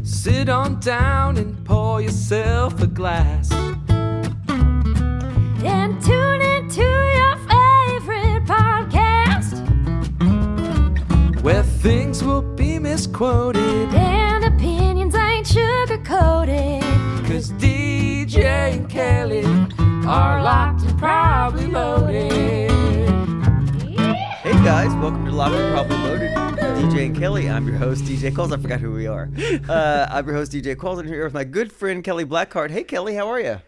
Sit on down and pour yourself a glass. And tune into your favorite podcast, where things will be misquoted and opinions ain't sugar-coated. 'Cause DJ and Kelly are locked and probably loaded. Hey guys, welcome to Locked and Probably Loaded. DJ and Kelly. I'm your host, DJ Qualls. I forgot who we are. I'm your host, DJ Qualls. I'm here with my good friend, Kelly Blackheart. Hey, Kelly, how are you?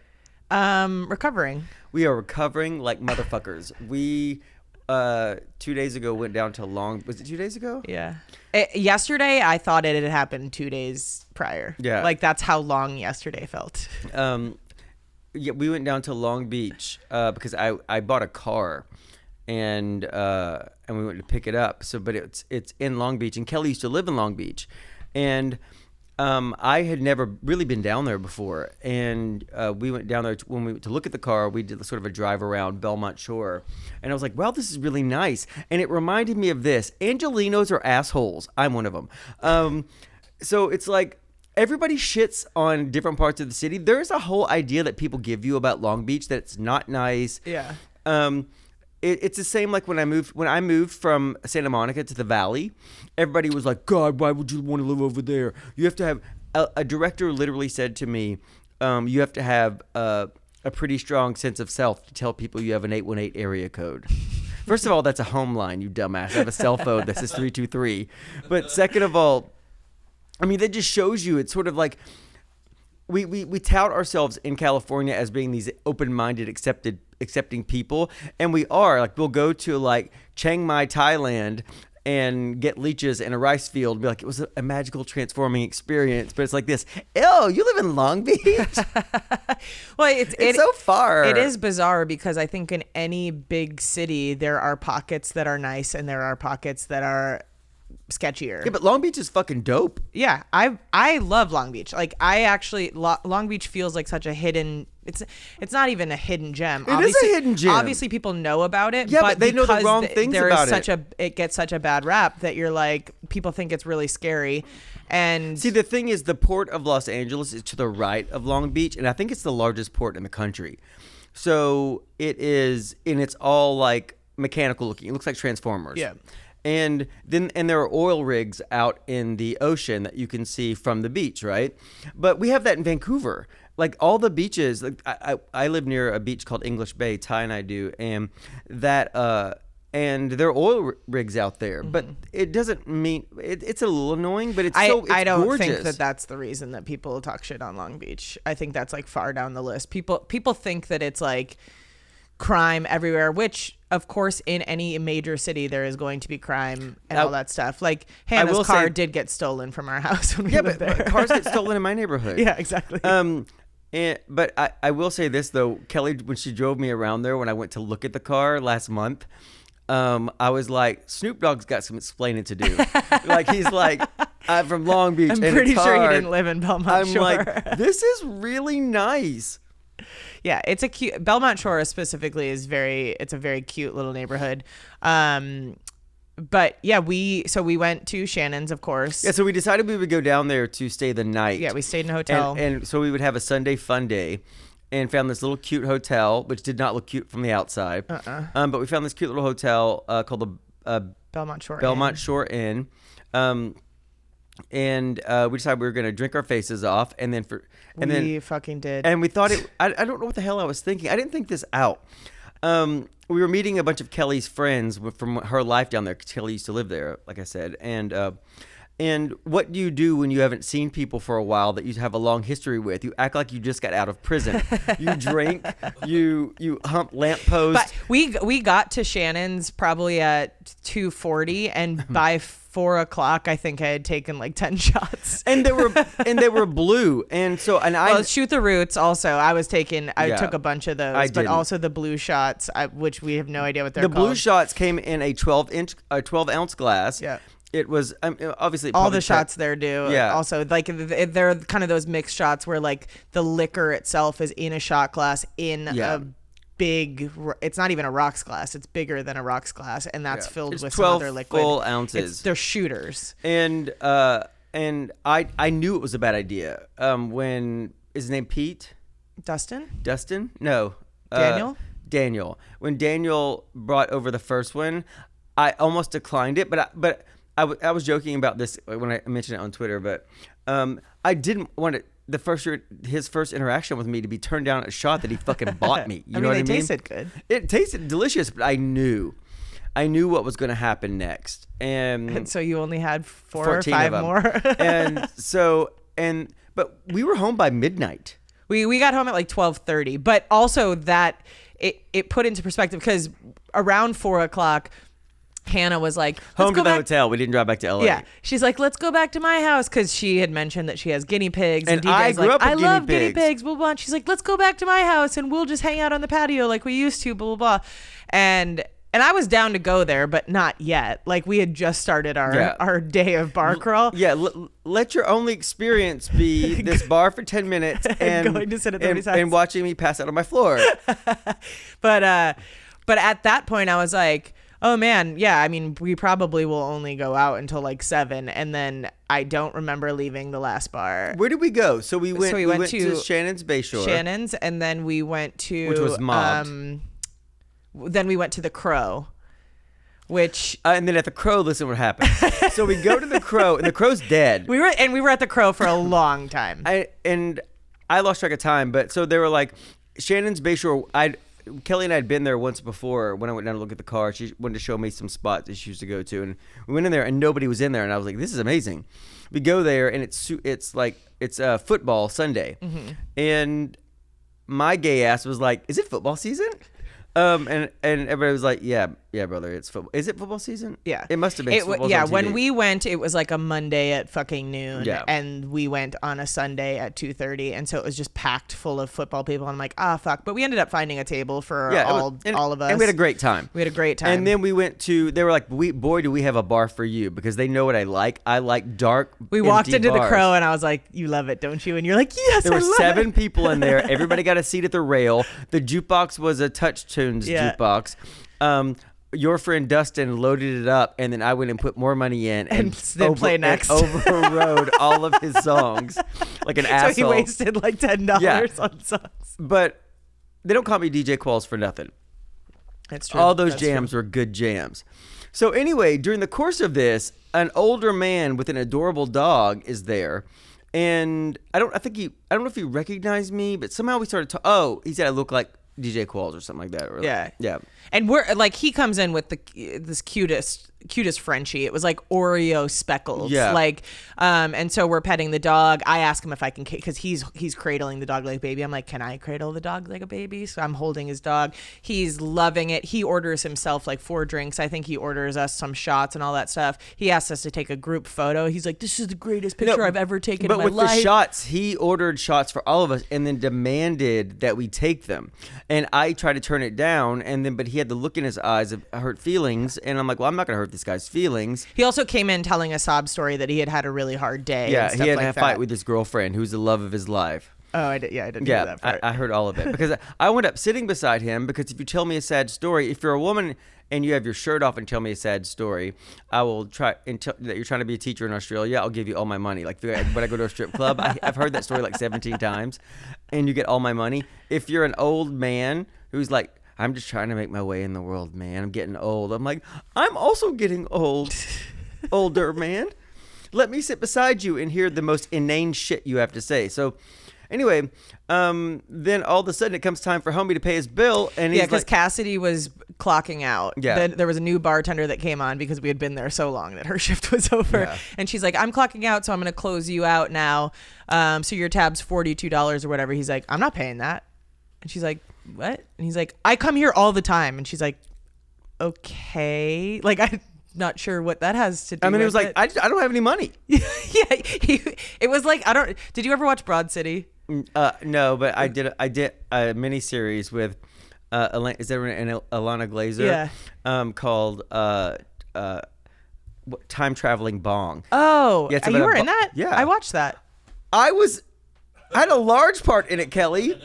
Recovering. We are recovering like motherfuckers. We, 2 days ago, went down to was it 2 days ago? Yeah. Yesterday, I thought it had happened 2 days prior. Yeah. Like, that's how long yesterday felt. Yeah, we went down to Long Beach because I bought a car. And we went to pick it up. But it's in Long Beach, and Kelly used to live in Long Beach, and I had never really been down there before. And we went down there when we went to look at the car. We did sort of a drive around Belmont Shore, and I was like, "Wow, this is really nice." And it reminded me of this: Angelinos are assholes. I'm one of them. So it's like everybody shits on different parts of the city. There's a whole idea that people give you about Long Beach that it's not nice. Yeah. It's the same like when I moved from Santa Monica to the Valley. Everybody was like, "God, why would you want to live over there? You have to have." A director literally said to me, "You have to have a pretty strong sense of self to tell people you have an 818 area code." First of all, that's a home line, you dumbass. I have a cell phone that says 323. But second of all, I mean, that just shows you it's sort of like we tout ourselves in California as being these open-minded, accepting people, and we are. Like, we'll go to like Chiang Mai, Thailand, and get leeches in a rice field and be like, it was a magical transforming experience. But it's like this, ew, you live in Long Beach? Well, it's so far. It is bizarre because I think in any big city there are pockets that are nice and there are pockets that are sketchier. Yeah, but Long Beach is fucking dope. Yeah, I love Long Beach. Like, I actually Long Beach feels like such a hidden. It's not even a hidden gem. It is a hidden gem. Obviously, people know about it. Yeah, but they know the wrong things about it. It gets such a bad rap that you're like, people think it's really scary. And see, the thing is, the port of Los Angeles is to the right of Long Beach, and I think it's the largest port in the country. So it is, and it's all like mechanical looking. It looks like Transformers. Yeah. And there are oil rigs out in the ocean that you can see from the beach, right? But we have that in Vancouver. Like, all the beaches, like I live near a beach called English Bay, Ty and I do, and that and there are oil rigs out there. Mm-hmm. But it doesn't mean it's a little annoying, but I don't gorgeous. Think that that's the reason that people talk shit on Long Beach. I think that's like far down the list. People think that it's like crime everywhere, which of course in any major city there is going to be crime and all that stuff. Like, Hannah's car did get stolen from our house when we lived there. Cars get stolen in my neighborhood. Yeah, exactly. But I will say this though, Kelly, when she drove me around there when I went to look at the car last month, I was like, Snoop Dogg's got some explaining to do. Like, he's like, I'm from Long Beach. I'm pretty sure he didn't live in Belmont Shore. I'm like, this is really nice. Yeah, it's a cute. Belmont Shore specifically is it's a very cute little neighborhood. But yeah, we went to Shannon's, of course. Yeah, so we decided we would go down there to stay the night. Yeah, we stayed in a hotel. And so we would have a Sunday fun day and found this little cute hotel, which did not look cute from the outside. But we found this cute little hotel called the Belmont Shore Inn. And we decided we were going to drink our faces off, and then we fucking did. And we thought I don't know what the hell I was thinking. I didn't think this out. We were meeting a bunch of Kelly's friends from her life down there. Kelly used to live there, like I said, and what do you do when you haven't seen people for a while that you have a long history with? You act like you just got out of prison. You drink, you hump lampposts. But we got to Shannon's probably at 2:40, and by 4 o'clock, I think I had taken like 10 shots. And they were blue. And Shoot the Roots also. I took a bunch of those, but also the blue shots, which we have no idea what they're called. The blue shots came in a 12 ounce glass. Yeah. It was obviously all the shots there do. Yeah. Also, like, they're kind of those mixed shots where like the liquor itself is in a shot glass in a big. It's not even a rocks glass. It's bigger than a rocks glass, and that's filled with some other liquid. 12 full ounces. They're shooters. And and I knew it was a bad idea. When is his name Pete? Dustin? No. Daniel. When Daniel brought over the first one, I almost declined it, but I was joking about this when I mentioned it on Twitter, but I didn't want it. His first interaction with me to be turned down a shot that he fucking bought me. You know what I mean? They tasted good. It tasted delicious, but I knew what was going to happen next, and so you only had 4 or 5 more. But we were home by midnight. We got home at like 12:30, but also that it put into perspective because around 4:00. Hannah was like, home to the hotel. We didn't drive back to LA. Yeah. She's like, let's go back to my house because she had mentioned that she has guinea pigs. And I grew up with guinea love pigs. guinea pigs, blah, blah. And she's like, let's go back to my house and we'll just hang out on the patio like we used to, blah, blah, blah. And I was down to go there, but not yet. Like we had just started our day of bar crawl. Yeah. Let your only experience be this bar for 10 minutes and going to sit at 30 seconds and watching me pass out on my floor. But at that point I was like, oh man, yeah, I mean, we probably will only go out until like 7, and then I don't remember leaving the last bar. Where did we go? So we went to Shannon's Bayshore. Shannon's, and then we went to... Which was mobbed. Then we went to the Crow, which... and then at the Crow, listen what happened. So we go to the Crow, and the Crow's dead. We were at the Crow for a long time. I lost track of time, but so they were like, Shannon's Bayshore, Kelly and I had been there once before when I went down to look at the car. She wanted to show me some spots that she used to go to, and we went in there and nobody was in there, and I was like, this is amazing. We go there and it's football Sunday, and my gay ass was like, is it football season? And everybody was like, yeah, brother, it's football. Is it football season? Yeah. It must have been. Yeah, when we went, it was like a Monday at fucking noon. Yeah. And we went on a Sunday at 2:30, and so it was just packed full of football people. And I'm like, fuck. But we ended up finding a table for all of us. And we had a great time. And then we went to, they were like, boy, do we have a bar for you, because they know what I like. I like dark, we walked into bars. the Crow, and I was like, you love it, don't you? And you're like, yes, there I were love 7 it. people in there. Everybody got a seat at the rail. The jukebox was a Touch Tunes jukebox. Your friend Dustin loaded it up, and then I went and put more money in and then play next. And overrode all of his songs like an asshole. So he wasted like $10 on songs. But they don't call me DJ Qualls for nothing. That's true. All those jams were good jams. So anyway, during the course of this, an older man with an adorable dog is there. And I don't know if he recognized me, but somehow we started talking. Oh, he said I look like DJ Qualls or something like that. Or yeah. And we're like, he comes in with this cutest Frenchie. It was like Oreo speckles. Yeah. Like, and so we're petting the dog. I ask him if I can, because he's cradling the dog like a baby. I'm like, can I cradle the dog like a baby? So I'm holding his dog. He's loving it. He orders himself like 4 drinks. I think he orders us some shots and all that stuff. He asked us to take a group photo. He's like, this is the greatest picture I've ever taken in my life. But with the shots, he ordered shots for all of us and then demanded that we take them. And I tried to turn it down, but he had the look in his eyes of hurt feelings, and I'm like, well, I'm not going to hurt this guy's feelings. He also came in telling a sob story that he had a really hard day. Yeah, and stuff he had like a fight with his girlfriend, who's the love of his life. Oh, I did. Yeah, I didn't hear that part. I heard all of it because I went up sitting beside him, because if you tell me a sad story, if you're a woman and you have your shirt off and tell me a sad story, I will try that you're trying to be a teacher in Australia. I'll give you all my money. Like when I go to a strip club, I've heard that story like 17 times, and you get all my money. If you're an old man who's like, I'm just trying to make my way in the world, man. I'm getting old. I'm like, I'm also getting old, older man. Let me sit beside you and hear the most inane shit you have to say. So anyway, then all of a sudden it comes time for homie to pay his bill. And he's because Cassidy was clocking out. Yeah. Then there was a new bartender that came on because we had been there so long that her shift was over. Yeah. And she's like, I'm clocking out, so I'm going to close you out now. So your tab's $42 or whatever. He's like, I'm not paying that. And she's like, what? And he's like, I come here all the time. And she's like, okay. Like, I'm not sure what that has to do with it. I mean, it was like, I don't have any money. Yeah. It was like, did you ever watch Broad City? No, but I did a mini series with is there an Alana Glazer? Yeah. Called Time Traveling Bong. Oh, yeah, you were in that? Yeah, I watched that. I had a large part in it, Kelly.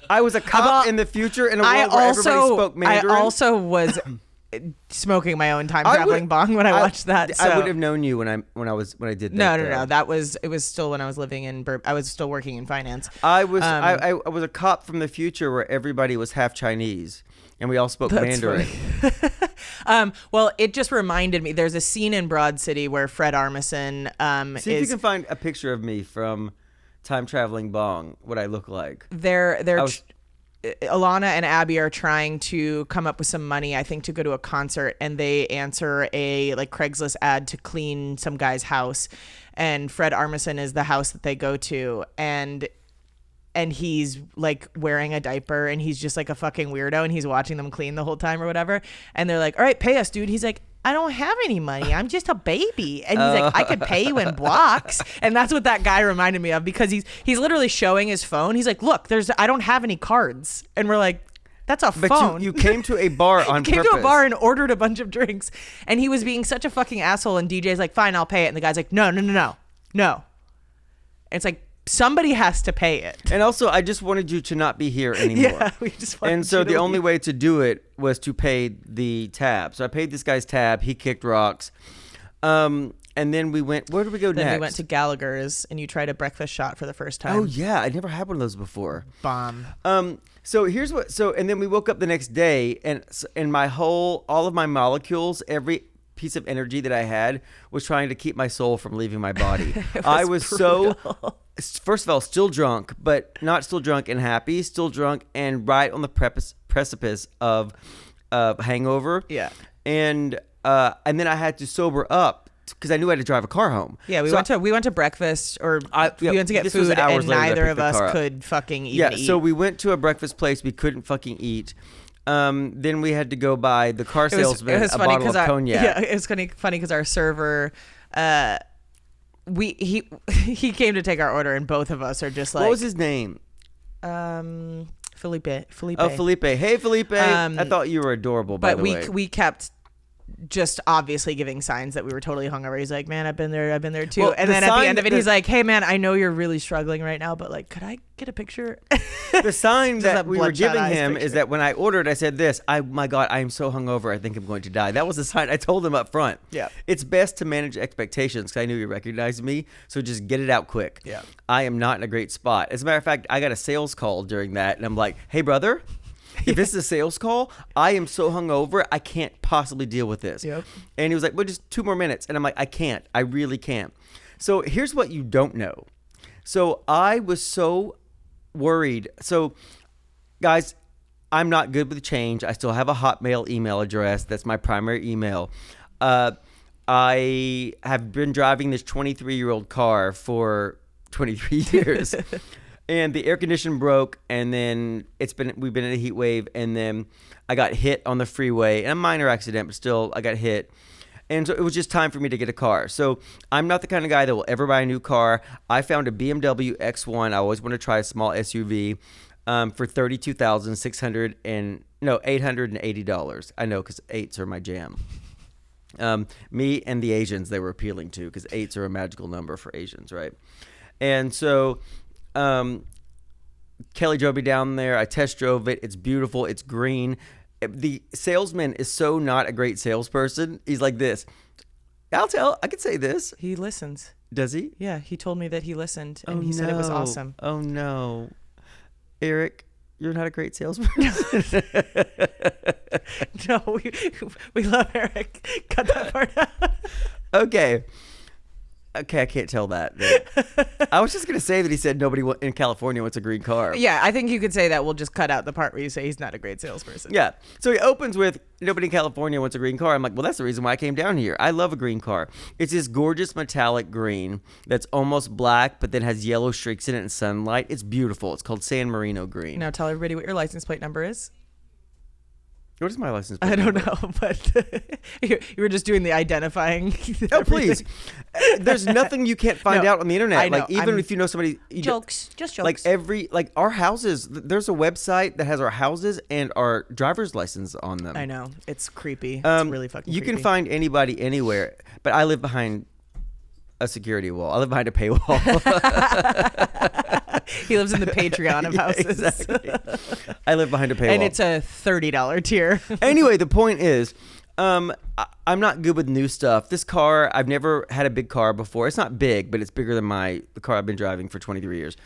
I was a cop in the future in a world where everybody spoke Mandarin. I also was smoking my own time traveling bong when I watched that. So. I would have known you when I did that. No. It was still when I was living in I was still working in finance. I was a cop from the future where everybody was half Chinese and we all spoke Mandarin. Well, it just reminded me. There's a scene in Broad City where Fred Armisen See if you can find a picture of me from Time Traveling Bong. What I look like. Alana and Abby are trying to come up with some money, I think, to go to a concert, and they answer a like Craigslist ad to clean some guy's house, and Fred Armisen is the house that they go to, and he's like wearing a diaper, and he's just like a fucking weirdo, and he's watching them clean the whole time or whatever, and they're like, all right, pay us, dude. He's like, I don't have any money. I'm just a baby. And he's like, I could pay you in blocks. And that's what that guy reminded me of, because he's literally showing his phone. He's like, look, I don't have any cards. And we're like, that's a phone. But you came to a bar on came purpose. to a bar and ordered a bunch of drinks. And he was being such a fucking asshole. And DJ's like, fine, I'll pay it. And the guy's like, no. And it's like, somebody has to pay it. And also, I just wanted you to not be here anymore. Yeah, we just wanted And so you to the only leave. way to do it was to pay the tab. So I paid this guy's tab. He kicked rocks. And then we went. Where did we go next? Then we went to Gallagher's, and you tried a breakfast shot for the first time. Oh yeah, I never had one of those before. Bomb. So here's what. So and then we woke up the next day, and all of my molecules, every piece of energy that I had was trying to keep my soul from leaving my body. I was brutal. so. First of all, still drunk, but not still drunk and happy. Still drunk and right on the precipice of hangover. Yeah. And then I had to sober up because I knew I had to drive a car home. Yeah, we went to breakfast, or we went to get this was food, hours and later that I neither picked of the us car up. could fucking even Yeah, eat. so we went to a breakfast place we couldn't fucking eat. Then we had to go buy the car salesman a bottle of cognac. Yeah, it was funny because our server, he came to take our order, and both of us are just like, What was his name? Felipe. Oh, Felipe. Hey, Felipe. I thought you were adorable, by the way. But we kept just obviously giving signs that we were totally hungover. He's like, man, I've been there too. Well, and the then at the sign end of it, that- he's like, hey, man, I know you're really struggling right now, but like, could I get a picture? The sign Just that that we were bloodshot giving eyes him picture. is that when I ordered, I said this, my God, I am so hungover, I think I'm going to die. That was the sign I told him up front. Yeah. It's best to manage expectations because I knew you recognized me, so just get it out quick. Yeah. I am not in a great spot. As a matter of fact, I got a sales call during that, and I'm like, hey, brother, if this is a sales call, I am so hungover, I can't possibly deal with this. Yep. And he was like, well, just 2 more minutes. And I'm like, I can't. I really can't. So here's what you don't know. So I was so worried. So, guys, I'm not good with change. I still have a Hotmail email address. That's my primary email. I have been driving this 23-year-old car for 23 years. And the air conditioner broke, and then we've been in a heat wave, and then I got hit on the freeway. And a minor accident, but still, I got hit. And so it was just time for me to get a car. So I'm not the kind of guy that will ever buy a new car. I found a BMW X1. I always want to try a small SUV for $880. I know, because 8s are my jam. Me and the Asians they were appealing to, because 8s are a magical number for Asians, right? And so Kelly drove me down there. I test drove it. It's beautiful. It's green. The salesman is so not a great salesperson. He's like this. I could say this. He listens. Does he? Yeah, he told me that he listened, and he said it was awesome. Oh, no. Eric, you're not a great salesperson. No, we love Eric. Cut that part out. Okay, I can't tell that. I was just going to say that he said nobody in California wants a green car. Yeah, I think you could say that. We'll just cut out the part where you say he's not a great salesperson. Yeah. So he opens with, nobody in California wants a green car. I'm like, well, that's the reason why I came down here. I love a green car. It's this gorgeous metallic green that's almost black, but then has yellow streaks in it and sunlight. It's beautiful. It's called San Marino green. Now tell everybody what your license plate number is. What is my license plate I don't number? know, but you were just doing the identifying. Oh, please. There's nothing you can't find No, out on the internet. I know. Like, even if you know somebody. Just jokes. Like our houses, there's a website that has our houses and our driver's license on them. I know. It's creepy. It's really fucking You creepy. can find anybody anywhere, but I live behind a security wall. I live behind a paywall. He lives in the Patreon of houses. Exactly. I live behind a paywall. And it's a $30 tier. Anyway, the point is, I'm not good with new stuff. This car, I've never had a big car before. It's not big, but it's bigger than the car I've been driving for 23 years.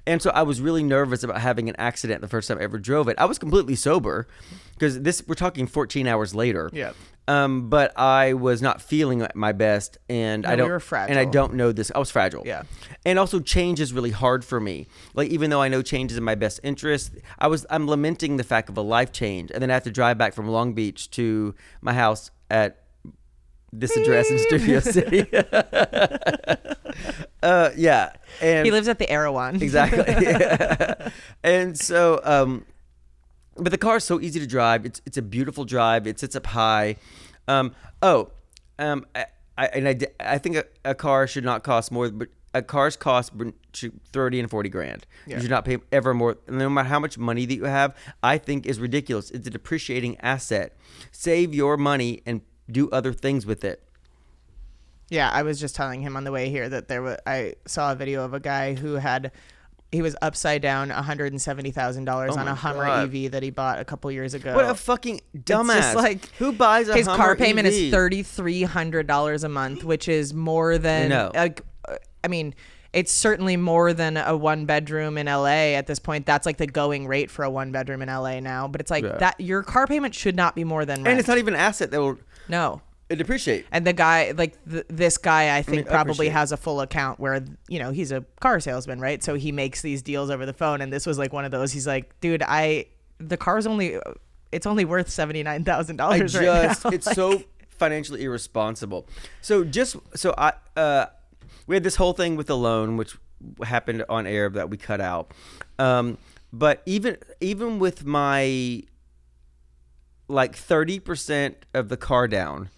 And so I was really nervous about having an accident the first time I ever drove it. I was completely sober because we're talking 14 hours later. Yeah. But I was not feeling at my best, and No, you were fragile. and I don't know this. I was fragile. Yeah. And also, change is really hard for me. Like, even though I know change is in my best interest, I'm lamenting the fact of a life change, and then I have to drive back from Long Beach to my house at this address in Studio City. Yeah. And He lives at the Erewhon. exactly. And so, but the car is so easy to drive. It's a beautiful drive. It sits up high. I think a car should not cost more, but a car's cost should $30 and $40,000. Yeah. You should not pay ever more, no matter how much money that you have. I think is ridiculous. It's a depreciating asset. Save your money and do other things with it. Yeah, I was just telling him on the way here that I saw a video of a guy who he was upside down $170,000 on a Hummer God. EV that he bought a couple years ago. What a fucking dumbass! It's just like who buys a his Hummer car payment EV? is $3,300 a month, which is more than No. I mean, it's certainly more than a one bedroom in LA at this point. That's like the going rate for a one bedroom in LA now. But it's like that your car payment should not be more than rent. And it's not even an asset that will depreciate. And the guy, like this guy, I think probably appreciate. has a full account where, he's a car salesman, right? So he makes these deals over the phone. And this was like one of those. He's like, dude, the car's it's only worth $79,000 right now. It's so financially irresponsible. We had this whole thing with the loan, which happened on air that we cut out. But even with my like 30% of the car down,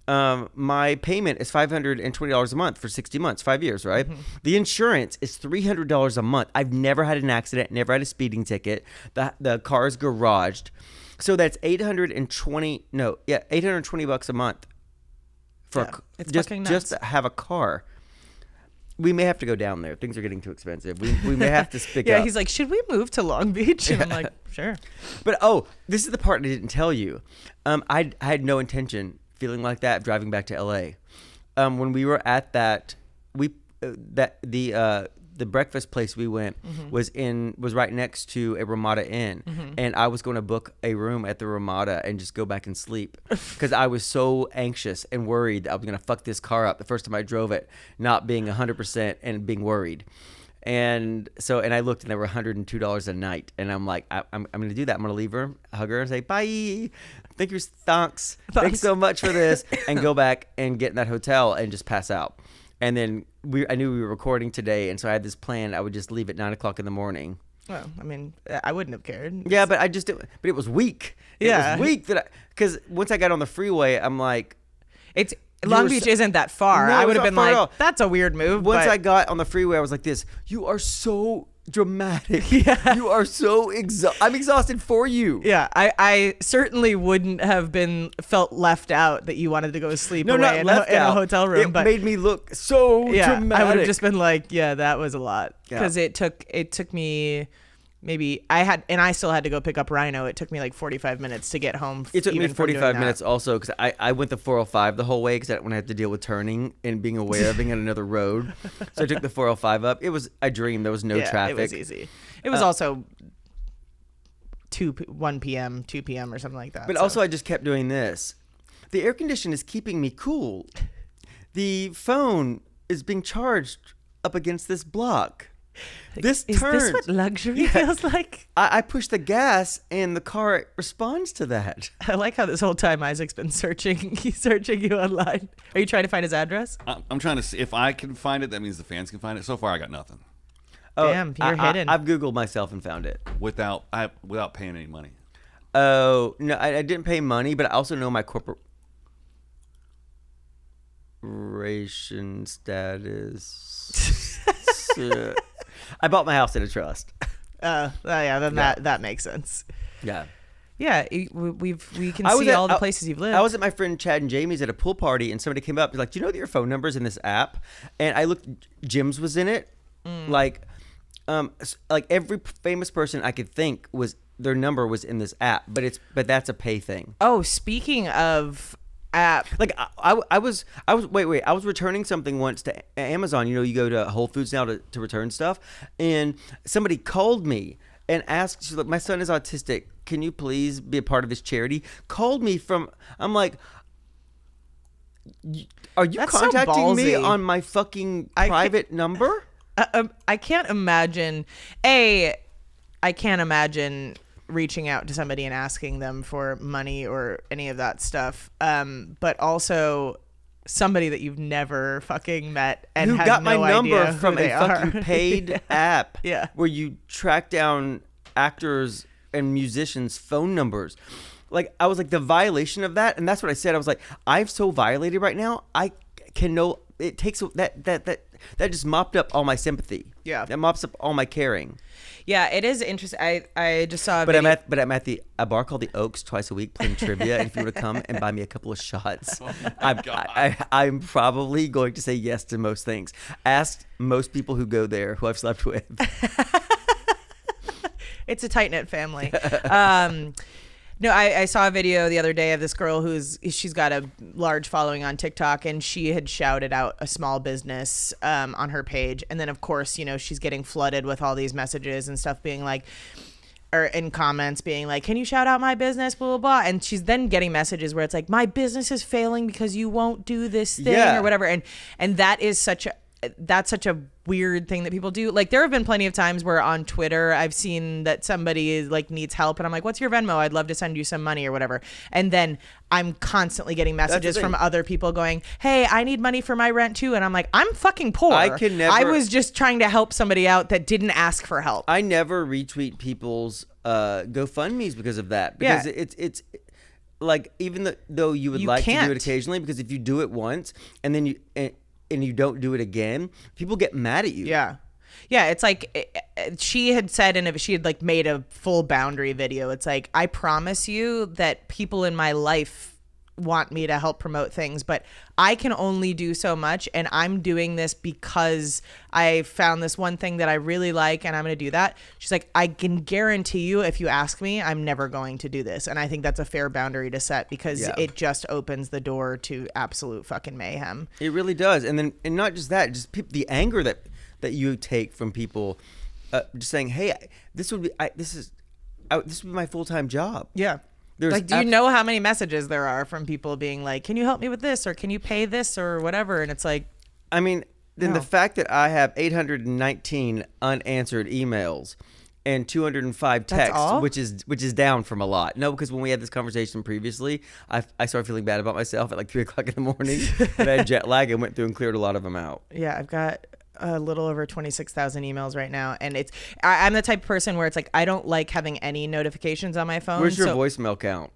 my payment is $520 a month for 60 months, 5 years, right? Mm-hmm. The insurance is $300 a month. I've never had an accident, never had a speeding ticket. The car is garaged. So that's $820 a month for just to have a car. We may have to go down there. Things are getting too expensive. We may have to speak up. He's like, should we move to Long Beach? And I'm like, sure. But this is the part I didn't tell you. I had no intention feeling like that driving back to LA. When we were at the breakfast place we went was right next to a Ramada Inn, and I was going to book a room at the Ramada and just go back and sleep because I was so anxious and worried that I was going to fuck this car up the first time I drove it, not being 100% and being worried. And I looked and there were $102 a night, and I'm like, I'm going to do that. I'm going to leave her, hug her, and say bye. Thanks so much for this, and go back and get in that hotel and just pass out. And then I knew we were recording today, and so I had this plan. I would just leave at 9:00 in the morning. Well, I mean, I wouldn't have cared. Yeah, but I just didn't. But it was weak. It was weak because once I got on the freeway, I'm like, Long Beach isn't that far. No, I would have been like, all. that's a weird move. Once I got on the freeway, I was like this. You are so dramatic. Yeah. You are so I'm exhausted for you. Yeah, I certainly wouldn't have felt left out that you wanted to go sleep away in a hotel room. It made me look so dramatic. I would have just been like, yeah, that was a lot. Because it took me maybe I still had to go pick up Rhino. It took me like 45 minutes to get home. It took me 45 minutes also because I went the 405 the whole way because I didn't want to have to deal with turning and being aware of being on another road. So I took the 405 up. It was a dream. There was no traffic. It was easy. It was also 1 p.m., 2 p.m. or something like that. But also I just kept doing this. The air condition is keeping me cool. The phone is being charged up against this block. Is this what luxury feels like? I push the gas and the car responds to that. I like how this whole time Isaac's been searching. He's searching you online. Are you trying to find his address? I'm trying to see if I can find it. That means the fans can find it. So far, I got nothing. Damn, you're hidden. I've Googled myself and found it without paying any money. Oh no, I didn't pay money, but I also know my corporation status. I bought my house in a trust. That makes sense. Yeah. Yeah, we can see all the places you've lived. I was at my friend Chad and Jamie's at a pool party, and somebody came up and was like, "Do you know that your phone number's in this app?" And I looked, Jim's was in it. Like every famous person I could think was their number was in this app, but that's a pay thing. Oh, speaking of app, Like I was returning something once to Amazon. You know, you go to Whole Foods now to return stuff, and somebody called me and asked, she's like, my son is autistic. Can you please be a part of his charity? Called me from, I'm like, are you That's so contacting me ballsy. on my fucking private number? I can't imagine. I can't imagine reaching out to somebody and asking them for money or any of that stuff. But also somebody that you've never fucking met and Who have got my no number idea who from a they are. fucking paid app Yeah. where you track down actors and musicians' phone numbers. Like, I was like, the violation of that, and that's what I said. I was like, I'm so violated right now. I can no. It takes that just mopped up all my sympathy. Yeah. That mops up all my caring. Yeah, it is interesting. I just saw a But video. I'm at a bar called the Oaks twice a week playing trivia. And if you were to come and buy me a couple of shots, I'm probably going to say yes to most things. Ask most people who go there who I've slept with. It's a tight-knit family. No, I saw a video the other day of this girl she's got a large following on TikTok, and she had shouted out a small business on her page. And then, of course, you know, she's getting flooded with all these messages and stuff being like, or in comments being like, can you shout out my business, blah, blah, blah. And she's then getting messages where it's like, my business is failing because you won't do this thing Yeah. or whatever. And that's such a weird thing that people do. Like, there have been plenty of times where on Twitter I've seen that somebody like needs help, and I'm like, what's your Venmo? I'd love to send you some money or whatever. And then I'm constantly getting messages from other people going, hey, I need money for my rent too. And I'm like, I'm fucking poor. I was just trying to help somebody out that didn't ask for help. I never retweet people's GoFundMes because of that. Because it's like, even though you would like to do it occasionally, because if you do it once and then you don't do it again, people get mad at you. Yeah. It's like she had said, she had like made a full boundary video. It's like, I promise you that people in my life want me to help promote things, but I can only do so much, and I'm doing this because I found this one thing that I really like, and I'm going to do that. She's like, I can guarantee you, if you ask me, I'm never going to do this. And I think that's a fair boundary to set, because it just opens the door to absolute fucking mayhem. It really does. And not just that, just the anger that you take from people just saying, hey, this would be my full-time job. Yeah. Like, do you know how many messages there are from people being like, can you help me with this, or can you pay this, or whatever? And it's like, I mean, then the fact that I have 819 unanswered emails and 205 texts, which is down from a lot. No, because when we had this conversation previously, I started feeling bad about myself at like 3:00 in the morning. And I had jet lag and went through and cleared a lot of them out. Yeah, I've got a little over 26,000 emails right now, and I'm the type of person where it's like, I don't like having any notifications on my phone. Where's your voicemail count?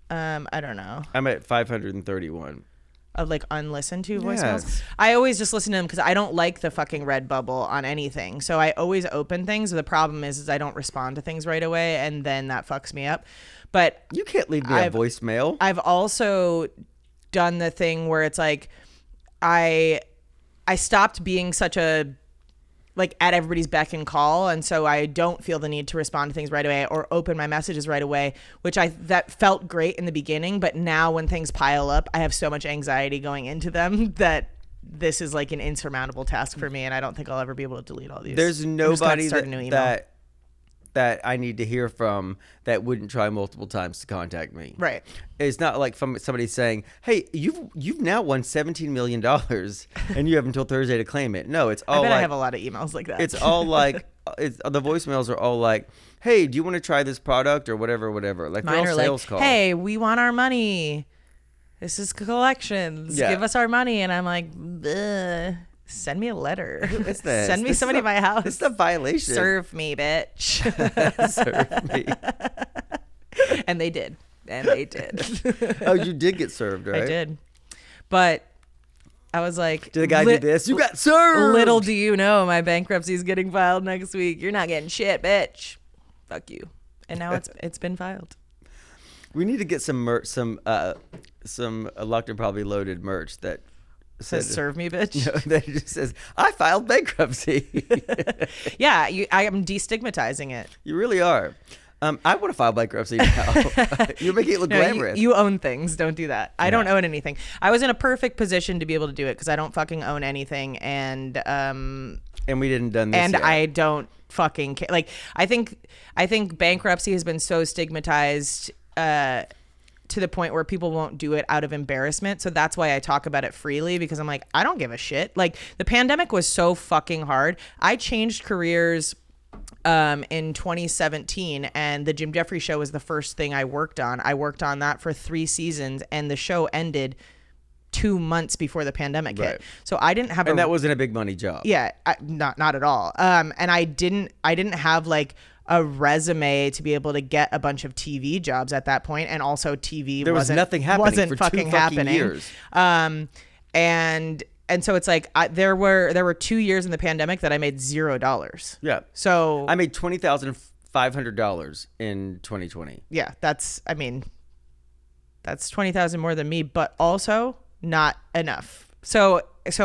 I don't know. I'm at 531. Of like unlistened to voicemails. Yes. I always just listen to them because I don't like the fucking red bubble on anything. So I always open things. The problem is I don't respond to things right away, and then that fucks me up. But you can't leave me a voicemail. I've also done the thing where it's like, I stopped being such a like at everybody's beck and call, and so I don't feel the need to respond to things right away or open my messages right away, which that felt great in the beginning, but now when things pile up, I have so much anxiety going into them that this is like an insurmountable task for me, and I don't think I'll ever be able to delete all these. There's nobody that I need to hear from that wouldn't try multiple times to contact me. Right. It's not like from somebody saying, hey, you've now won $17 million and you have until Thursday to claim it. No, it's all I have a lot of emails like that. It's all like, the voicemails are all like, hey, do you want to try this product or whatever. Like, mine they're all are sales like, calls. hey, we want our money. This is collections. Yeah. Give us our money. And I'm like, ugh. Send me a letter. What's this? Send me somebody to my house. This is a violation. Serve me, bitch. Serve me. And they did. Oh, you did get served, right? I did. But I was like, did the guy do this? You got served. Little do you know, my bankruptcy is getting filed next week. You're not getting shit, bitch. Fuck you. And now it's been filed. We need to get some merch, some locked and probably loaded merch that says "serve me, bitch." No, that just says I filed bankruptcy. Yeah, I am destigmatizing it. You really are. I want to file bankruptcy now. You're making it look No, glamorous. you own things. Don't do that. I don't own anything. I was in a perfect position to be able to do it because I don't fucking own anything, and we didn't done this. and yet. I don't fucking care. Like I think bankruptcy has been so stigmatized to the point where people won't do it out of embarrassment. So that's why I talk about it freely, because I'm like, I don't give a shit. Like the pandemic was so fucking hard. I changed careers in 2017, and the Jim Jeffries show was the first thing I worked on. I worked on that for 3 seasons, and the show ended 2 months before the pandemic hit. Right. So I didn't have and that wasn't a big money job. yeah, not at all. And I didn't have like a resume to be able to get a bunch of TV jobs at that point, and also TV There was nothing happening wasn't for fucking 2 fucking happening. years. And so it's like there were 2 years in the pandemic that I made $0. Yeah. So I made $20,500 in 2020. yeah, that's $20,000 more than me, but also not enough. So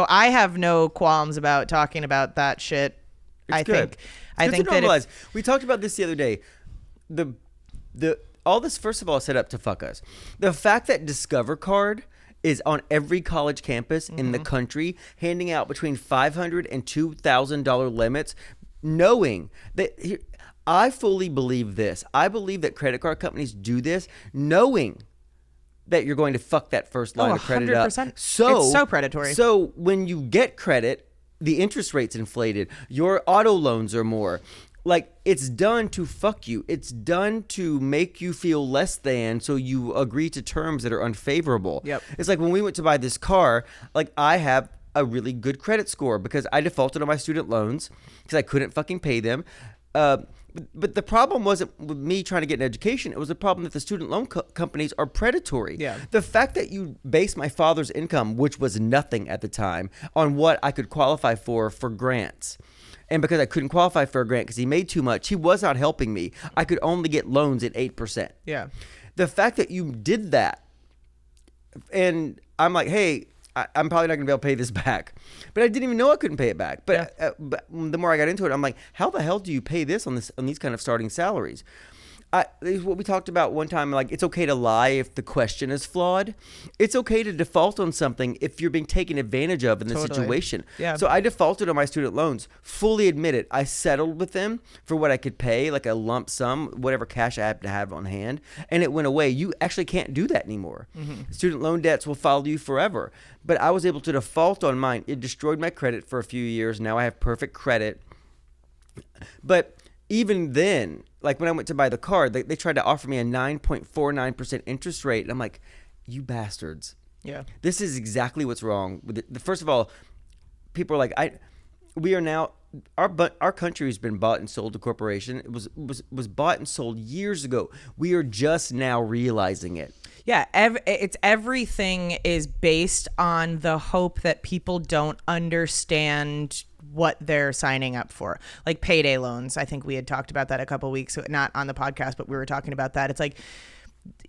I have no qualms about talking about that shit. I good. think to that normalize. We talked about this the other day. The all this, first of all, is set up to fuck us. The fact that Discover Card is on every college campus in the country, handing out between $500 and $2,000 limits, knowing that I fully believe this. I believe that credit card companies do this, knowing that you're going to fuck that first line of credit up. 100%. It's so predatory. So when you get credit, the interest rate's inflated. Your auto loans are more. Like, it's done to fuck you. It's done to make you feel less than, so you agree to terms that are unfavorable. Yep. It's like when we went to buy this car, like, I have a really good credit score because I defaulted on my student loans because I couldn't fucking pay them. But the problem wasn't with me trying to get an education. It was a problem that the student loan companies are predatory. Yeah. The fact that you base my father's income, which was nothing at the time, on what I could qualify for grants. And because I couldn't qualify for a grant because he made too much, he was not helping me. I could only get loans at 8%. Yeah. The fact that you did that, and I'm like, hey, I'm probably not going to be able to pay this back. But I didn't even know I couldn't pay it back. But, but the more I got into it, I'm like, how the hell do you pay this on these kind of starting salaries? What we talked about one time, like, it's okay to lie if the question is flawed. It's okay to default on something if you're being taken advantage of in the situation. Yeah. So I defaulted on my student loans, fully admit it. I settled with them for what I could pay, like a lump sum, whatever cash I had to have on hand, and it went away. You actually can't do that anymore. Mm-hmm. Student loan debts will follow you forever. But I was able to default on mine. It destroyed my credit for a few years. Now I have perfect credit. But even then, like when I went to buy the car, they tried to offer me a 9.49% interest rate. And I'm like, you bastards. Yeah. This is exactly what's wrong with it. First of all, people are like, we are now, our country has been bought and sold to corporation. It was bought and sold years ago. We are just now realizing it. Yeah, everything is based on the hope that people don't understand what they're signing up for. Like payday loans. I think we had talked about that a couple of weeks, not on the podcast, but we were talking about that. It's like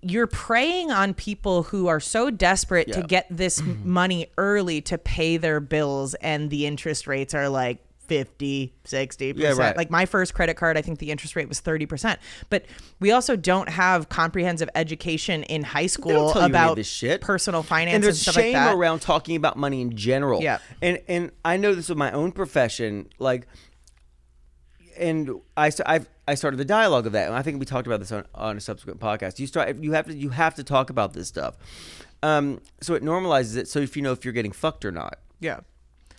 you're preying on people who are so desperate to get this money early to pay their bills, and the interest rates are like 50, 60%. Yeah, right. Like my first credit card, I think the interest rate was 30%. But we also don't have comprehensive education in high school about this shit. Personal finance and and there's stuff shame like that. around talking about money in general. Yeah. And I know this with my own profession, like, and I started the dialogue of that, and I think we talked about this on a subsequent podcast. You have to talk about this stuff, so it normalizes it. So if you know if you're getting fucked or not, Yeah.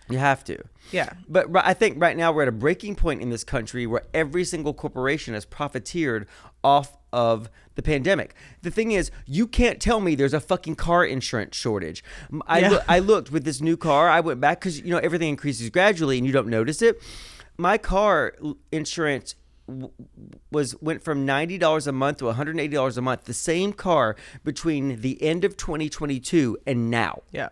you have to. Yeah. But I think right now we're at a breaking point in this country where every single corporation has profiteered off of the pandemic. The thing is, you can't tell me there's a fucking car insurance shortage. I looked with this new car. I went back because, everything increases gradually and you don't notice it. My car insurance went from $90 a month to $180 a month. The same car between the end of 2022 and now. Yeah.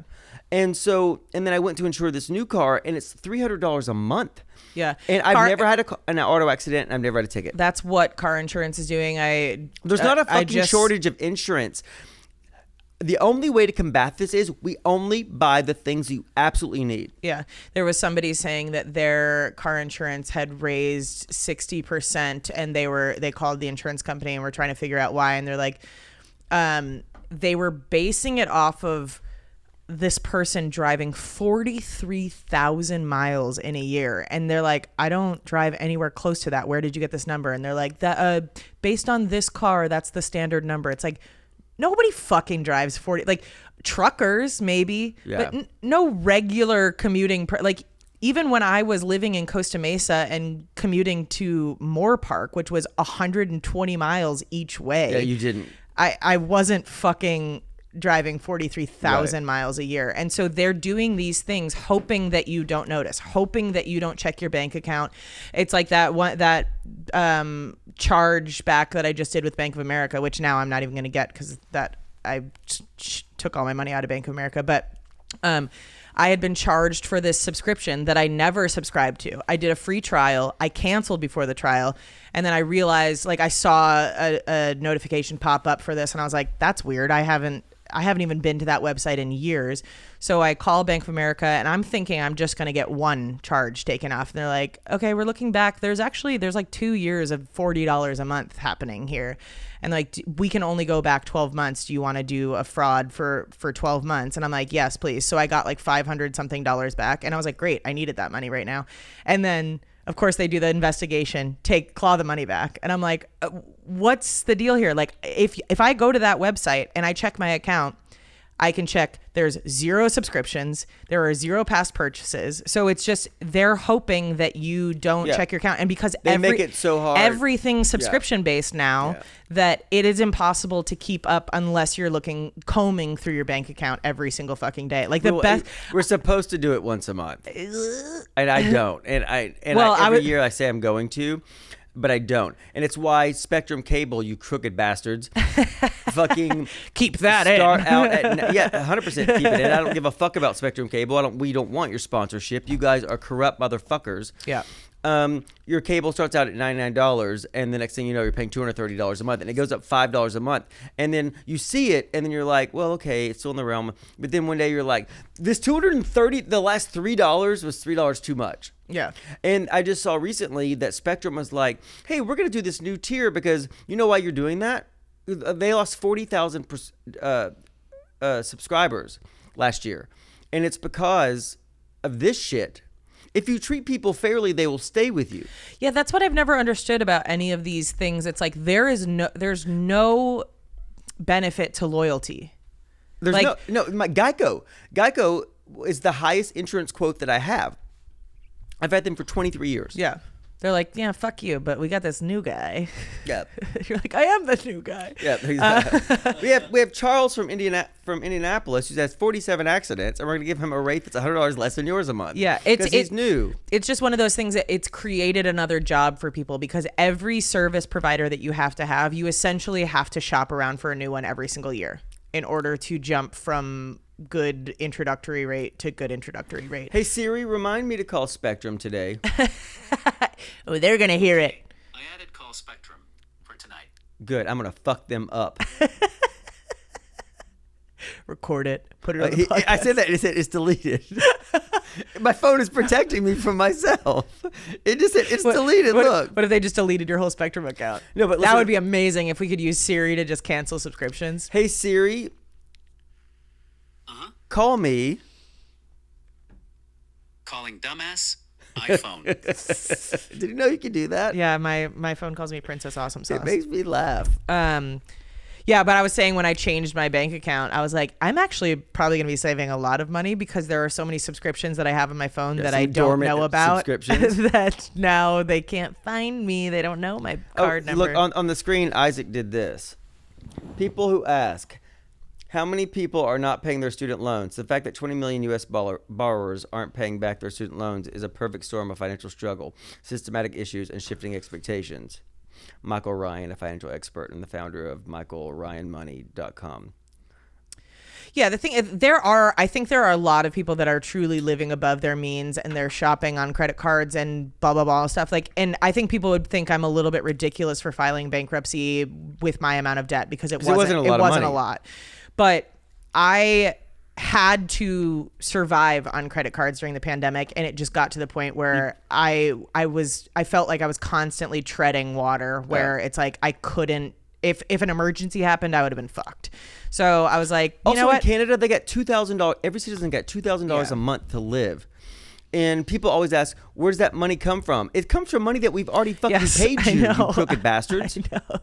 And then I went to insure this new car, and it's $300 a month. Yeah. And I've never had an auto accident, and I've never had a ticket. That's what car insurance is doing. There's not a fucking shortage of insurance. The only way to combat this is we only buy the things you absolutely need. Yeah. There was somebody saying that their car insurance had raised 60% and they called the insurance company and were trying to figure out why. And they're like, they were basing it off of this person driving 43,000 miles in a year. And they're like, I don't drive anywhere close to that. Where did you get this number? And they're like, that based on this car, that's the standard number. It's like, nobody fucking drives 40, like truckers maybe, but no regular commuting. Like even when I was living in Costa Mesa and commuting to Moore Park, which was 120 miles each way. Yeah, you didn't. I wasn't fucking driving 43,000 miles a year. And so they're doing these things hoping that you don't notice, hoping that you don't check your bank account. It's like that charge back that I just did with Bank of America, which now I'm not even going to get because that I took all my money out of Bank of America. But I had been charged for this subscription that I never subscribed to. I did a free trial. I canceled before the trial. And then I realized, like, I saw a notification pop up for this and I was like, that's weird. I haven't even been to that website in years. So I call Bank of America and I'm thinking I'm just going to get one charge taken off. And they're like, okay, we're looking back. There's like 2 years of $40 a month happening here. And like, we can only go back 12 months. Do you want to do a fraud for 12 months? And I'm like, yes, please. So I got like $500 something back. And I was like, great, I needed that money right now. And then of course they do the investigation, claw the money back. And I'm like, what's the deal here? Like if I go to that website and I check my account, I can check there's 0 subscriptions. There are 0 past purchases. So it's just, they're hoping that you don't check your account. And because they make it so hard. Everything's subscription based now that it is impossible to keep up unless you're combing through your bank account every single fucking day. Like we're supposed to do it once a month. And I don't. Every year I say I'm going to, but I don't. And it's why Spectrum Cable, you crooked bastards, fucking keep that start in. out at 100% keep it in. I don't give a fuck about Spectrum Cable. We don't want your sponsorship. You guys are corrupt motherfuckers. Yeah. Your cable starts out at $99, and the next thing you know, you're paying $230 a month, and it goes up $5 a month. And then you see it, and then you're like, well, okay, it's still in the realm. But then one day you're like, this $230, the last $3 was $3 too much. Yeah. And I just saw recently that Spectrum was like, hey, we're going to do this new tier because you know why you're doing that? They lost 40,000 subscribers last year. And it's because of this shit. If you treat people fairly, they will stay with you. Yeah, that's what I've never understood about any of these things. It's like there's no benefit to loyalty. There's Geico. Geico is the highest insurance quote that I have. I've had them for 23 years. Yeah. They're like, yeah, fuck you, but we got this new guy. Yeah. You're like, I am the new guy. Yeah. We have Charles from Indianapolis who has 47 accidents, and we're going to give him a rate that's $100 less than yours a month. Yeah. Because he's new. It's just one of those things that it's created another job for people because every service provider that you have, you essentially have to shop around for a new one every single year in order to jump from good introductory rate to good introductory rate. Hey Siri, remind me to call Spectrum today. Oh, they're gonna hear it. I added call Spectrum for tonight. Good, I'm gonna fuck them up. Record it, put it on the podcast. I said that, it said it's deleted. My phone is protecting me from myself. It just said it's deleted. Look. What if they just deleted your whole Spectrum account? No, but that listen, would be amazing if we could use Siri to just cancel subscriptions. Hey Siri, call me. Calling dumbass iPhone. Did you know you could do that? Yeah, my phone calls me Princess Awesome Sauce. It makes me laugh. Yeah, but I was saying when I changed my bank account, I was like, I'm actually probably going to be saving a lot of money because there are so many subscriptions that I have on my phone that I don't know about that now they can't find me. They don't know my card number. Look, on the screen, Isaac did this. People who ask, how many people are not paying their student loans? The fact that 20 million U.S. borrowers aren't paying back their student loans is a perfect storm of financial struggle, systematic issues, and shifting expectations. Michael Ryan, a financial expert and the founder of MichaelRyanMoney.com. Yeah, the thing I think there are a lot of people that are truly living above their means and they're shopping on credit cards and blah, blah, blah stuff. And I think people would think I'm a little bit ridiculous for filing bankruptcy with my amount of debt because it wasn't a lot. But I had to survive on credit cards during the pandemic, and it just got to the point where I felt like I was constantly treading water, where it's like I couldn't, if an emergency happened, I would have been fucked. So I was like, you Also know what? in Canada, they get $2,000. Every citizen got $2,000 a month to live. And people always ask, where does that money come from? It comes from money that we've already fucking paid you, you crooked bastards. I know.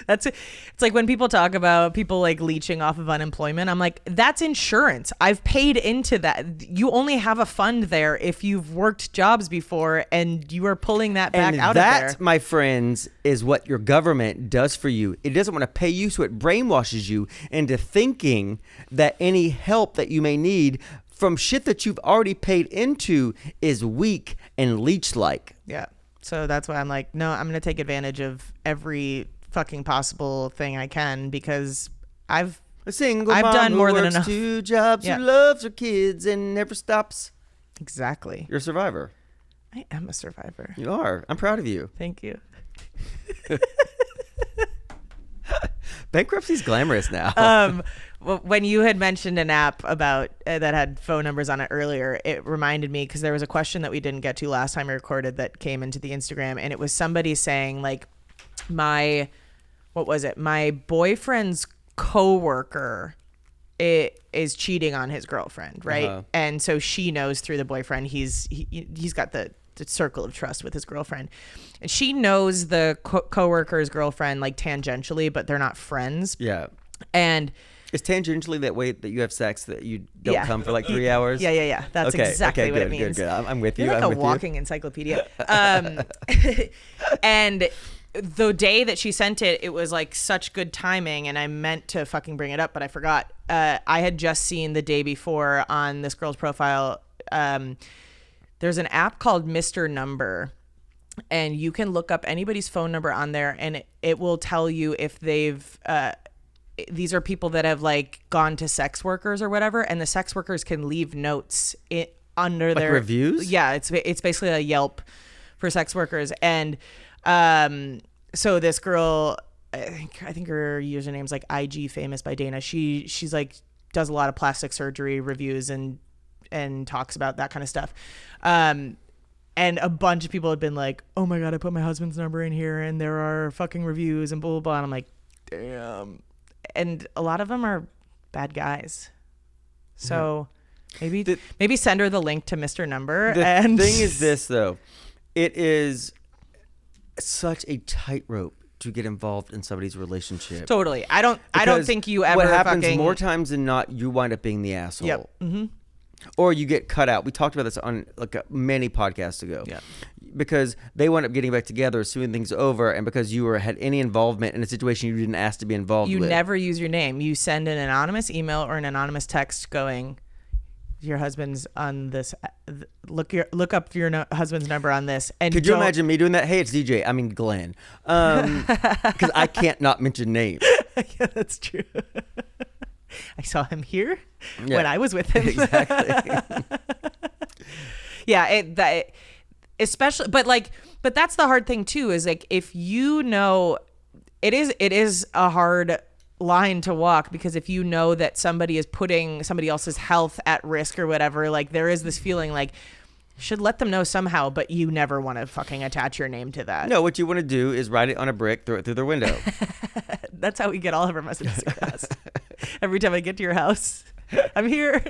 That's it. It's like when people talk about people like leeching off of unemployment, I'm like, that's insurance. I've paid into that. You only have a fund there if you've worked jobs before, and you are pulling that back out of there. That, my friends, is what your government does for you. It doesn't want to pay you, so it brainwashes you into thinking that any help that you may need from shit that you've already paid into is weak and leech-like. Yeah. So that's why I'm like, no, I'm going to take advantage of every fucking possible thing I can, because I've done more than enough. 2 jobs, Yeah. who loves her kids and never stops. Exactly. You're a survivor. I am a survivor. You are. I'm proud of you. Thank you. Bankruptcy's glamorous now. When you had mentioned an app about that had phone numbers on it earlier, it reminded me, because there was a question that we didn't get to last time we recorded that came into the Instagram, and it was somebody saying like, my boyfriend's coworker is cheating on his girlfriend, right? Uh-huh. And so she knows through the boyfriend he's got the circle of trust with his girlfriend, and she knows the coworker's girlfriend like tangentially, but they're not friends. Yeah. And Is tangentially that way that you have sex that you don't Yeah. come for like 3 hours? Yeah. That's exactly what good, it means. Good. I'm with you. You're like I'm a with walking encyclopedia. And the day that she sent it, it was like such good timing, and I meant to fucking bring it up, but I forgot. I had just seen the day before on this girl's profile, there's an app called Mr. Number, and you can look up anybody's phone number on there, and it will tell you if they've these are people that have like gone to sex workers or whatever, and the sex workers can leave notes under Like their reviews. Yeah, it's basically a Yelp for sex workers. And so this girl, I think her username's like IG Famous by Dana. She's like does a lot of plastic surgery reviews and talks about that kind of stuff. And a bunch of people had been like, oh my God, I put my husband's number in here and there are fucking reviews and blah, blah, blah. And I'm like, damn. And a lot of them are bad guys. So maybe send her the link to Mr. Number. The and thing is this, though. It is such a tightrope to get involved in somebody's relationship. Totally. I don't Because think you ever what happens fucking... more times than not, you wind up being the asshole. Yep. Mm-hmm. Or you get cut out. We talked about this on like many podcasts ago. Yeah. Because they wind up getting back together as soon as things over, and because you had any involvement in a situation you didn't ask to be involved You with. never use your name. You send an anonymous email or an anonymous text going, your husband's on this. Look up your husband's number on this. And Could you imagine me doing that? Hey, it's DJ. I mean Glenn. Because I can't not mention names. Yeah, that's true. I saw him here when I was with him. Exactly. Yeah, especially, but that's the hard thing too. Is like if you know, it is a hard line to walk, because if you know that somebody is putting somebody else's health at risk or whatever, like there is this feeling like should let them know somehow, but you never want to fucking attach your name to that. No, what you want to do is write it on a brick, throw it through their window. That's how we get all of our messages across. Every time I get to your house, I'm here.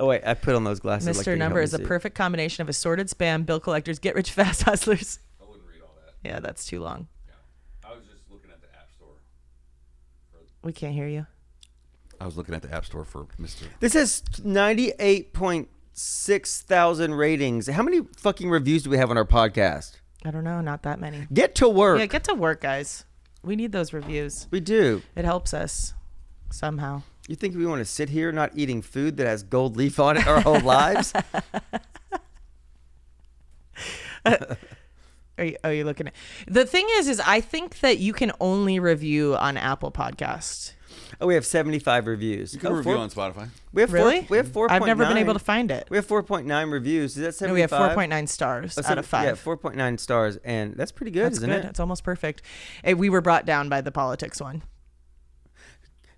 Oh wait, I put on those glasses. Mr. Like you can Number help is me a see. perfect combination of assorted spam, bill collectors, get rich fast hustlers. I wouldn't read all that. Yeah, that's too long. Yeah. I was just looking at the App Store. We can't hear you. I was looking at the App Store for Mr. This has 98.6 thousand ratings. How many fucking reviews do we have on our podcast? I don't know, not that many. Get to work. Yeah, get to work, guys. We need those reviews. We do. It helps us somehow. You think we want to sit here not eating food that has gold leaf on it our whole lives? Are you looking at the thing is I think that you can only review on Apple Podcasts. Oh, we have 75 reviews. You can review on Spotify. We have Really? we have 4.9. I've never been able to find it. We have 4.9 reviews. Is that 75? No, we have 4.9 stars out of 5. Yeah, 4.9 stars, and that's pretty good, That's isn't good. it? It's almost perfect. We were brought down by the politics one.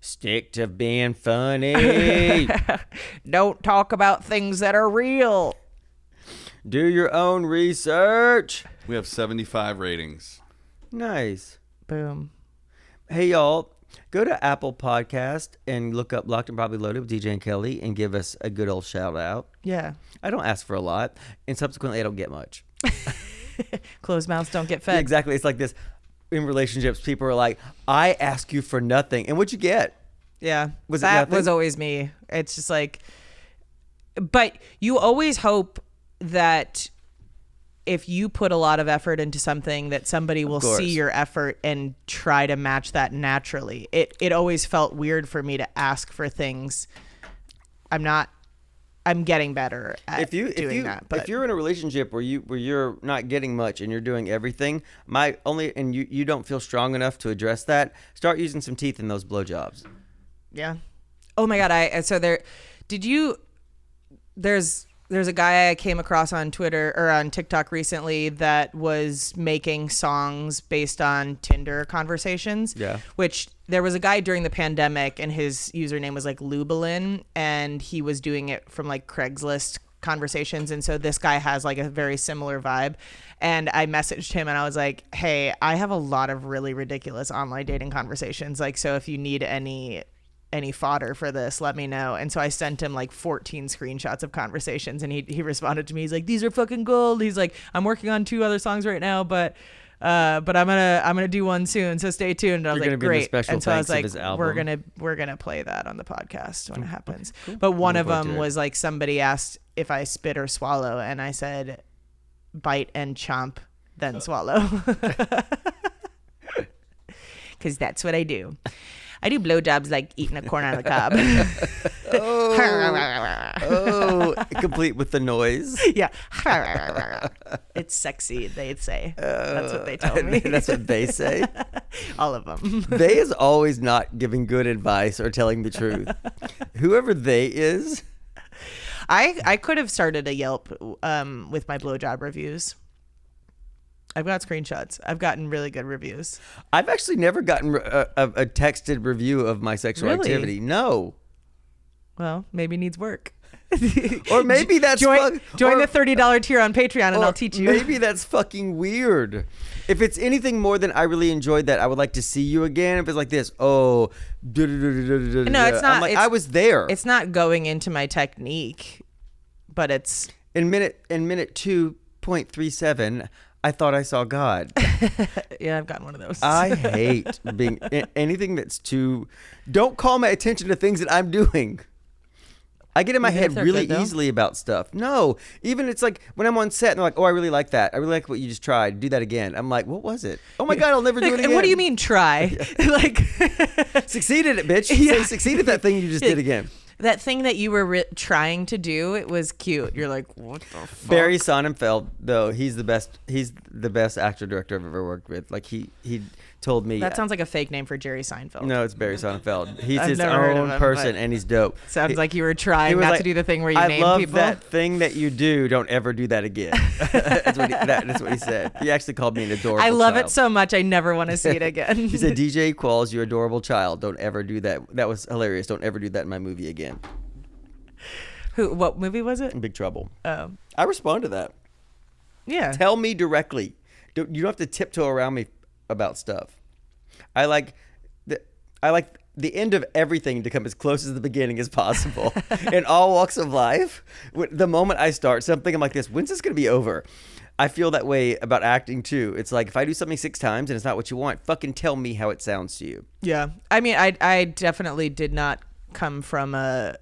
Stick to being funny. Don't talk about things that are real. Do your own research. We have 75 ratings. Nice. Boom. Hey, y'all. Go to Apple Podcast and look up Locked and Probably Loaded with DJ and Kelly and give us a good old shout out. Yeah. I don't ask for a lot, and subsequently I don't get much. Closed mouths don't get Yeah, fed. exactly. It's like this in relationships. People are like, I ask you for nothing. And what'd you get? Yeah. Was it that nothing? was always me. It's just like, but you always hope that if you put a lot of effort into something that somebody will course. see your effort and try to match that naturally. It always felt weird for me to ask for things. I'm getting better at doing that. But if you're in a relationship where you're not getting much and you're doing everything, you don't feel strong enough to address that, start using some teeth in those blowjobs. yeah. Oh my God. There's a guy I came across on Twitter or on TikTok recently that was making songs based on Tinder conversations. Yeah. Which there was a guy during the pandemic and his username was like Lubalin, and he was doing it from like Craigslist conversations. And so this guy has like a very similar vibe. And I messaged him and I was like, hey, I have a lot of really ridiculous online dating conversations. Like, so if you need any fodder for this, let me know. And so I sent him like 14 screenshots of conversations, and he responded to me. He's like, these are fucking gold. He's like, I'm working on 2 other songs right now, but I'm gonna do one soon, so stay tuned. And I was You're like, gonna be in the great. special And so I was thanks of like, his album. we're gonna play that on the podcast when it happens. Cool. But one of Looking forward them to it. was like, somebody asked if I spit or swallow, and I said, bite and chomp, then swallow, because that's what I do. I do blowjobs like eating a corn on the cob. Oh, complete with the noise. Yeah. It's sexy, they'd say. That's what they tell me. That's what they say. All of them. They is always not giving good advice or telling the truth. Whoever they is. I could have started a Yelp with my blowjob reviews. I've got screenshots. I've gotten really good reviews. I've actually never gotten a texted review of my sexual Really? activity. No. Well, maybe needs work. Or maybe that's join or- the $30 tier on Patreon and or I'll teach you. Maybe that's fucking weird. If it's anything more than I really enjoyed that, I would like to see you again. If it's like this, no, it's not. I'm like, I was there. It's not going into my technique, but it's In minute 2.37, I thought I saw God. yeah, I've gotten one of those. I hate being anything that's too. Don't call my attention to things that I'm doing. I get in my Even head if they're really good, though? easily about stuff. No, even it's like when I'm on set and they're like, "Oh, I really like that. I really like what you just tried. Do that again." I'm like, "What was it? Oh my God, I'll never do it Like, again." and what do you mean try? Like Succeeded it, bitch. Yeah. Say succeeded that thing you just did again. that thing that you were trying to do, it was cute. You're like, what the fuck? Barry Sonnenfeld, though, he's the best. He's the best actor director I've ever worked with. Like he told me. That sounds like a fake name for Jerry Seinfeld. No, it's Barry Sonnenfeld. He's I've his never heard of own him, person, but and he's dope. Sounds He- like you were he trying was not like, to do the thing where you I name love people. that thing that you do. Don't ever do that again. That's what he said. He actually called me an adorable I love child. it so much. I never want to see it again. He said, DJ Qualls, you adorable child. Don't ever do that. That was hilarious. Don't ever do that in my movie again. What movie was it? Big Trouble. Oh, I respond to that. yeah. Tell me directly. You don't have to tiptoe around me about stuff. I like the end of everything to come as close as the beginning as possible. In all walks of life, the moment I start something, I'm like this, when's this going to be over? I feel that way about acting too. It's like if I do something 6 times and it's not what you want, fucking tell me how it sounds to you. Yeah. I mean, I definitely did not come from a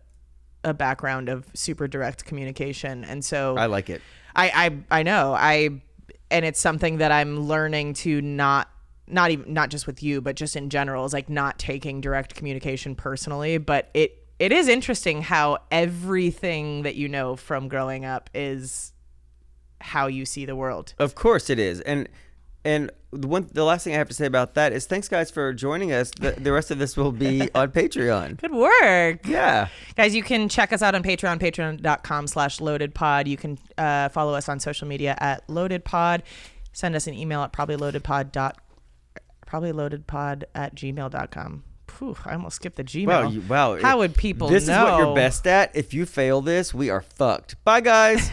background of super direct communication, and so I like it. I know and it's something that I'm learning to not just with you, but just in general, is like not taking direct communication personally. But it is interesting how everything that you know from growing up is how you see the world. Of course it is. And the last thing I have to say about that is thanks guys for joining us. The rest of this will be on Patreon. Good work. Yeah. Guys, you can check us out on Patreon, patreon.com/loadedpod. You can follow us on social media at loadedpod. Send us an email at probablyloadedpod@gmail.com. Whew, I almost skipped the Gmail. Wow, How would people This know? is what you're best at. If you fail this, we are fucked. Bye, guys.